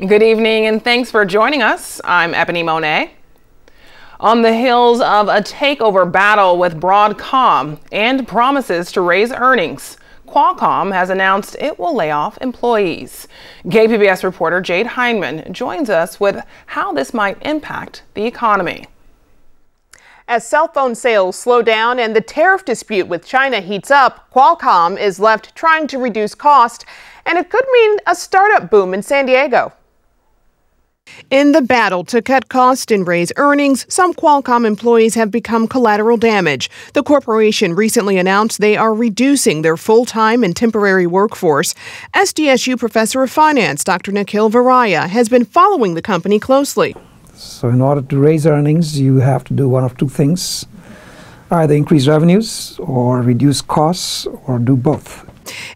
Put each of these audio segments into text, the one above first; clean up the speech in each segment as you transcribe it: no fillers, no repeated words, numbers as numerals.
Good evening and thanks for joining us. I'm Ebony Monet. On the heels of a takeover battle with Broadcom and promises to raise earnings, Qualcomm has announced it will lay off employees. KPBS reporter Jade Hindman joins us with how this might impact the economy. As cell phone sales slow down and the tariff dispute with China heats up, Qualcomm is left trying to reduce cost, and it could mean a startup boom in San Diego. In the battle to cut costs and raise earnings, some Qualcomm employees have become collateral damage. The corporation recently announced they are reducing their full-time and temporary workforce. SDSU professor of finance, Dr. Nikhil Varaya, has been following the company closely. So in order to raise earnings, you have to do one of two things: either increase revenues or reduce costs, or do both.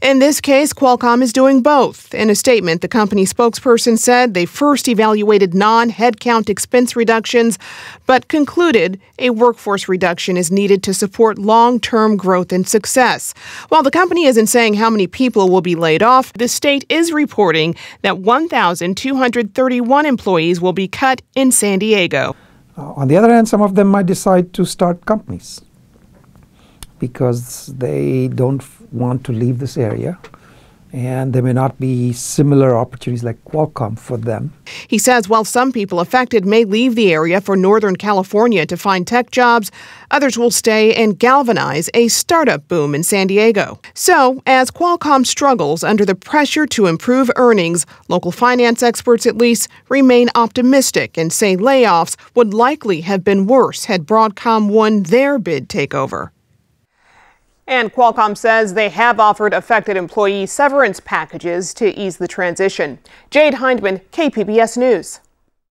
In this case, Qualcomm is doing both. In a statement, the company spokesperson said they first evaluated non-headcount expense reductions, but concluded a workforce reduction is needed to support long-term growth and success. While the company isn't saying how many people will be laid off, the state is reporting that 1,231 employees will be cut in San Diego. On the other hand, some of them might decide to start companies because they don't want to leave this area, and there may not be similar opportunities like Qualcomm for them. He says while some people affected may leave the area for Northern California to find tech jobs, others will stay and galvanize a startup boom in San Diego. So, as Qualcomm struggles under the pressure to improve earnings, local finance experts at least remain optimistic and say layoffs would likely have been worse had Broadcom won their bid takeover. And Qualcomm says they have offered affected employee severance packages to ease the transition. Jade Hindman, KPBS News.